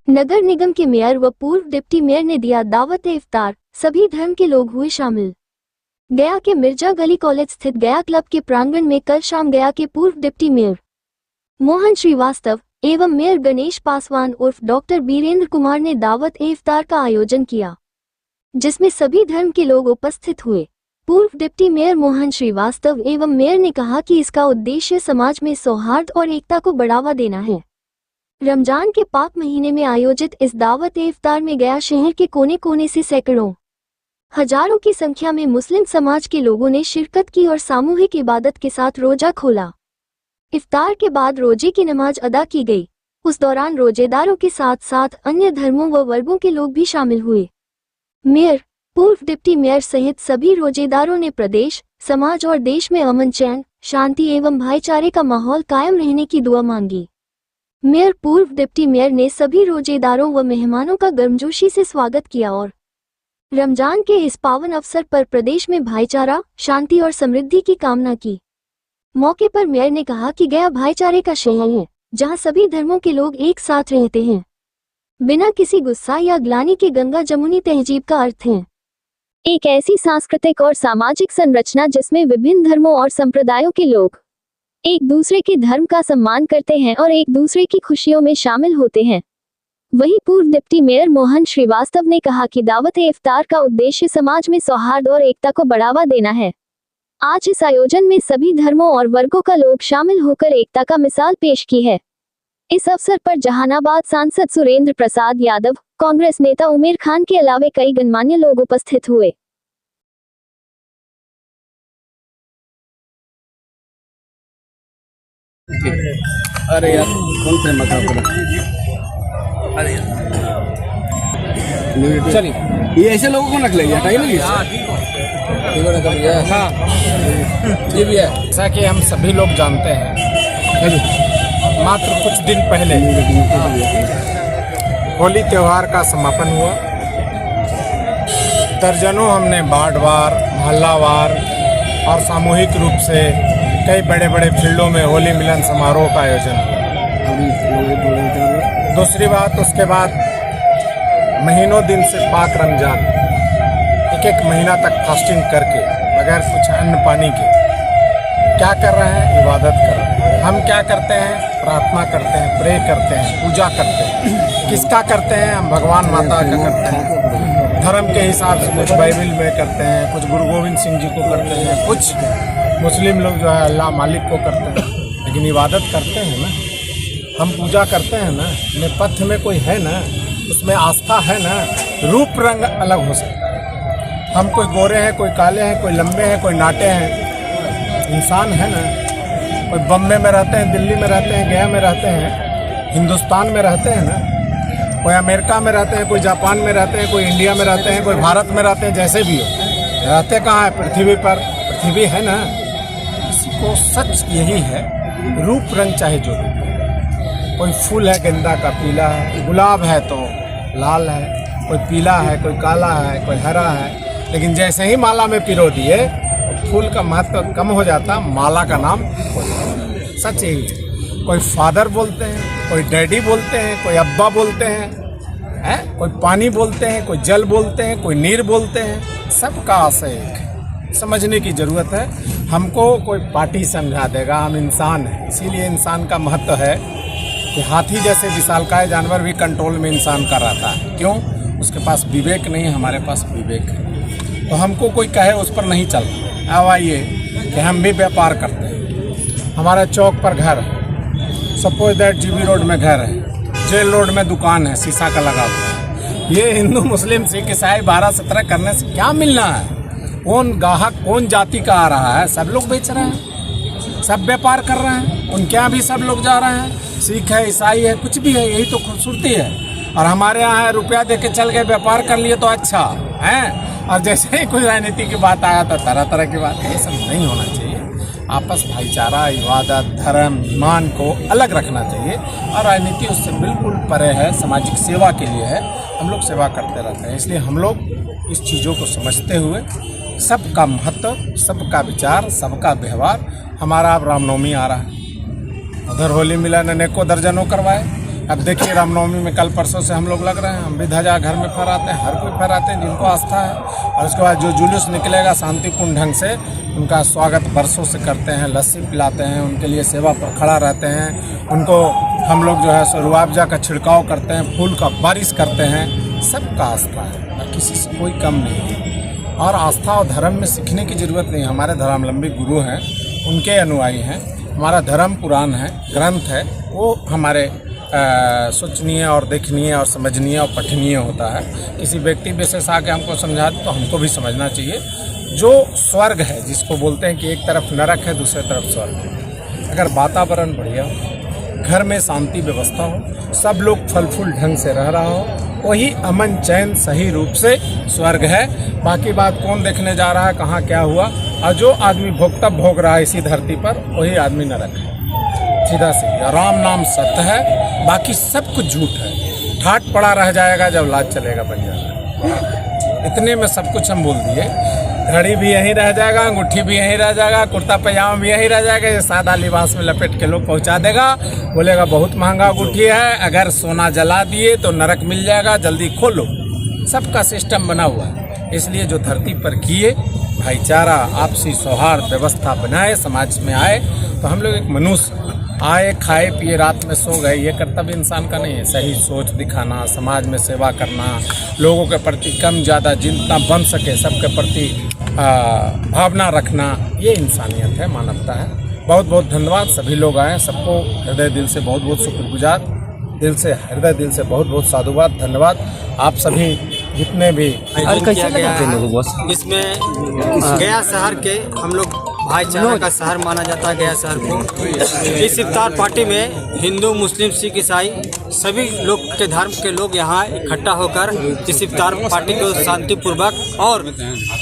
नगर निगम के मेयर व पूर्व डिप्टी मेयर ने दिया दावत इफ्तार, सभी धर्म के लोग हुए शामिल। गया के मिर्जा गली कॉलेज स्थित गया क्लब के प्रांगण में कल शाम गया के पूर्व डिप्टी मेयर मोहन श्रीवास्तव एवं मेयर गणेश पासवान उर्फ डॉक्टर बीरेंद्र कुमार ने दावत इफ्तार का आयोजन किया, जिसमें सभी धर्म के लोग उपस्थित हुए। पूर्व डिप्टी मेयर मोहन श्रीवास्तव एवं मेयर ने कहा कि इसका उद्देश्य समाज में सौहार्द और एकता को बढ़ावा देना है। रमजान के पाक महीने में आयोजित इस दावत इफ्तार में गया शहर के कोने कोने से सैकड़ों हजारों की संख्या में मुस्लिम समाज के लोगों ने शिरकत की और सामूहिक इबादत के साथ रोजा खोला। इफ्तार के बाद रोजे की नमाज अदा की गई। उस दौरान रोजेदारों के साथ साथ अन्य धर्मों व वर्गों के लोग भी शामिल हुए। मेयर, पूर्व डिप्टी मेयर सहित सभी रोजेदारों ने प्रदेश, समाज और देश में अमन, चैन, शांति एवं भाईचारे का माहौल कायम रहने की दुआ मांगी। मेयर, पूर्व डिप्टी मेयर ने सभी रोजेदारों व मेहमानों का गर्मजोशी से स्वागत किया और रमजान के इस पावन अवसर पर प्रदेश में भाईचारा, शांति और समृद्धि की कामना की। मौके पर मेयर ने कहा कि गया भाईचारे का शहर है, जहां सभी धर्मों के लोग एक साथ रहते हैं, बिना किसी गुस्सा या ग्लानि के। गंगा जमुनी तहजीब का अर्थ है एक ऐसी सांस्कृतिक और सामाजिक संरचना जिसमें विभिन्न धर्मों और संप्रदायों के लोग एक दूसरे के धर्म का सम्मान करते हैं और एक दूसरे की खुशियों में शामिल होते हैं। वहीं पूर्व डिप्टी मेयर मोहन श्रीवास्तव ने कहा कि दावत इफ्तार का उद्देश्य समाज में सौहार्द और एकता को बढ़ावा देना है। आज इस आयोजन में सभी धर्मों और वर्गों का लोग शामिल होकर एकता का मिसाल पेश की है। इस अवसर पर जहानाबाद सांसद सुरेंद्र प्रसाद यादव, कांग्रेस नेता उमेर खान के अलावे कई गणमान्य लोग उपस्थित हुए। अरे यार कौन थे मका अरे चलिए, ये ऐसे लोगों को नकल हटाई लगी। हाँ, ये भी है। जैसा कि हम सभी लोग जानते हैं, मात्र कुछ दिन पहले होली त्योहार का समापन हुआ। दर्जनों हमने वार्डवार, मोहल्लावार और सामूहिक रूप से कई बड़े बड़े फील्डों में होली मिलन समारोह का आयोजन हुआ। दूसरी बात, उसके बाद महीनों दिन से पाक रमजान, एक महीना तक फास्टिंग करके बगैर कुछ अन्न पानी के क्या कर रहे हैं? इबादत कर रहे हैं। हम क्या करते हैं? प्रार्थना करते हैं, प्रे करते हैं, पूजा करते हैं। किसका करते हैं? हम भगवान माता का करते हैं। धर्म के हिसाब से कुछ बाइबल में करते हैं, कुछ गुरु गोविंद सिंह जी को करते हैं, कुछ मुस्लिम लोग जो है अल्लाह मालिक को करते हैं। लेकिन इबादत करते हैं ना, हम पूजा करते हैं ना, नेपथ्य में कोई है ना, उसमें आस्था है ना। रूप रंग अलग हो सकता है, हम कोई गोरे हैं, कोई काले हैं, कोई लंबे हैं, कोई नाटे हैं, इंसान है ना। कोई बम्बे में रहते हैं, दिल्ली में रहते हैं, गया में रहते हैं, हिंदुस्तान में रहते हैं ना, कोई अमेरिका में रहते हैं, कोई जापान में रहते हैं, कोई इंडिया में रहते हैं, कोई भारत में रहते हैं। जैसे भी हो, रहते कहाँ है? पृथ्वी पर। पृथ्वी है ना। इसी को सच यही है, रूप रंग चाहे जो भी। कोई फूल है गेंदा का, पीला है, गुलाब है तो लाल है, कोई पीला है, कोई काला है, कोई हरा है। लेकिन जैसे ही माला में पिरो दिए, फूल का महत्व कम हो जाता, माला का नाम सच यही है। कोई फादर बोलते हैं, कोई डैडी बोलते हैं, कोई अब्बा बोलते हैं, कोई पानी बोलते हैं, कोई जल बोलते हैं, कोई नीर बोलते हैं। सबका आशय एक है। समझने की ज़रूरत है। हमको कोई पार्टी समझा देगा, हम इंसान हैं। इसीलिए इंसान का महत्व है कि हाथी जैसे विशालकाय जानवर भी कंट्रोल में इंसान का रहता है। क्यों? उसके पास विवेक नहीं है, हमारे पास विवेक है। तो हमको कोई कहे उस पर नहीं चलना। अब आइए कि हम भी व्यापार करते हैं। हमारे चौक पर घर है, सपोज दैट जीबी रोड में घर है, जेल रोड में दुकान है, शीशा का लगा हुआ है। ये हिंदू मुस्लिम सिख ईसाई 12-17 करने से क्या मिलना है? कौन गाहक, कौन जाति का आ रहा है? सब लोग बेच रहे हैं, सब व्यापार कर रहे हैं। उनके यहाँ भी सब लोग जा रहे हैं, सिख है, ईसाई है, कुछ भी है। यही तो खूबसूरती है। और हमारे यहाँ है, रुपया दे के चल गए, व्यापार कर लिए तो अच्छा है। और जैसे ही कोई राजनीति की बात आया तो तरह तरह की बात। ये सब नहीं होना चाहिए। आपस भाईचारा, इबादत, धर्म, ईमान को अलग रखना चाहिए। और राजनीति उससे बिल्कुल परे है, सामाजिक सेवा के लिए है। हम लोग सेवा करते रहते हैं। इसलिए हम लोग इस चीज़ों को समझते हुए सबका महत्व, सबका विचार, सबका व्यवहार। हमारा अब रामनवमी आ रहा है, उधर होली मिलन अनेकों दर्जनों करवाए। अब देखिए रामनवमी में कल परसों से हम लोग लग रहे हैं, हम भी ध्वजा घर में फहराते हैं, हर कोई फहराते हैं जिनको आस्था है। और उसके बाद जो जुलूस निकलेगा शांतिपूर्ण ढंग से उनका स्वागत बरसों से करते हैं, लस्सी पिलाते हैं, उनके लिए सेवा पर खड़ा रहते हैं, उनको हम लोग जो है सो रुआवजा का छिड़काव करते हैं, फूल का बारिश करते हैं। सबका आस्था है और किसी से कोई कम नहीं है। और आस्था और धर्म में सीखने की ज़रूरत नहीं है। हमारे धर्मावलंबी गुरु हैं, उनके अनुयायी हैं। हमारा धर्म पुराण है, ग्रंथ है, वो हमारे सोचनीय और देखनीय और समझनीय और पठनीय होता है। किसी व्यक्ति विशेष आके हमको समझा दे तो हमको भी समझना चाहिए। जो स्वर्ग है, जिसको बोलते हैं कि एक तरफ नरक है, दूसरे तरफ स्वर्ग है, अगर वातावरण बढ़िया हो, घर में शांति व्यवस्था हो, सब लोग फल फूल ढंग से रह रहा हो, वही अमन चैन सही रूप से स्वर्ग है। बाकी बात कौन देखने जा रहा है, कहाँ क्या हुआ, और जो आदमी भोगता भोग रहा है इसी धरती पर, वही आदमी नरक है। सीधा सीधा राम नाम सत्य है, बाकी सब कुछ झूठ है। ठाट पड़ा रह जाएगा जब लाज चलेगा बन जाएगा। इतने में सब कुछ हम बोल दिए। घड़ी भी यहीं रह जाएगा, अंगूठी भी यहीं रह जाएगा, कुर्ता पैजामा भी यहीं रह जाएगा। ये सादा लिबास में लपेट के लोग पहुंचा देगा, बोलेगा बहुत महंगा अंगूठी है, अगर सोना जला दिए तो नरक मिल जाएगा, जल्दी खोलो। सबका सिस्टम बना हुआ है। इसलिए जो धरती पर किए भाईचारा, आपसी सौहार्द व्यवस्था बनाए, समाज में आए, तो हम लोग एक मनुष्य आए, खाए पिए, रात में सो गए, ये कर्तव्य इंसान का नहीं है। सही सोच दिखाना, समाज में सेवा करना, लोगों के प्रति कम ज़्यादा जितना बन सके सबके प्रति भावना रखना, ये इंसानियत है, मानवता है। बहुत बहुत धन्यवाद। सभी लोग आए, सबको हृदय दिल से बहुत बहुत शुक्रगुजार, हृदय दिल से बहुत बहुत साधुवाद, धन्यवाद। आप सभी जितने भी किया गया है, इसमें गया शहर के हम लोग भाईचारा का शहर माना जाता है गया शहर को। इस इफ्तार पार्टी में हिंदू, मुस्लिम, सिख, ईसाई सभी लोग के धर्म के लोग यहाँ इकट्ठा होकर इस इफ्तार पार्टी को शांतिपूर्वक और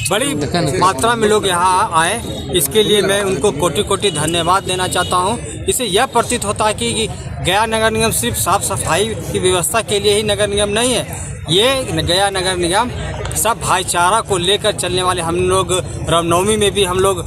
बड़ी मात्रा में लोग यहाँ आए, इसके लिए मैं उनको कोटि कोटि धन्यवाद देना चाहता हूँ। इससे यह प्रतीत होता है कि गया नगर निगम सिर्फ साफ सफाई की व्यवस्था के लिए ही नगर निगम नहीं है, ये गया नगर निगम सब भाईचारा को लेकर चलने वाले। हम लोग रामनवमी में भी हम लोग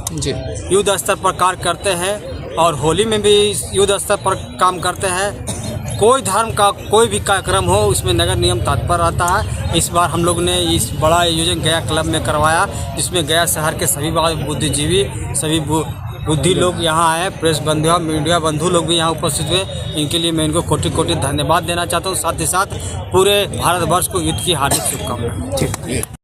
युद्ध स्तर पर कार्य करते हैं और होली में भी युद्ध स्तर पर काम करते हैं। कोई धर्म का कोई भी कार्यक्रम हो उसमें नगर निगम तत्पर रहता है। इस बार हम लोग ने इस बड़ा आयोजन गया क्लब में करवाया, जिसमें गया शहर के सभी बुद्धिजीवी, सभी बुद्धि लोग यहाँ आए, प्रेस बंधु, मीडिया बंधु लोग भी यहाँ उपस्थित हुए। इनके लिए मैं इनको कोटि कोटि धन्यवाद देना चाहता हूँ। साथ ही साथ पूरे भारतवर्ष को युद्ध की हार्दिक शुभकामनाएं।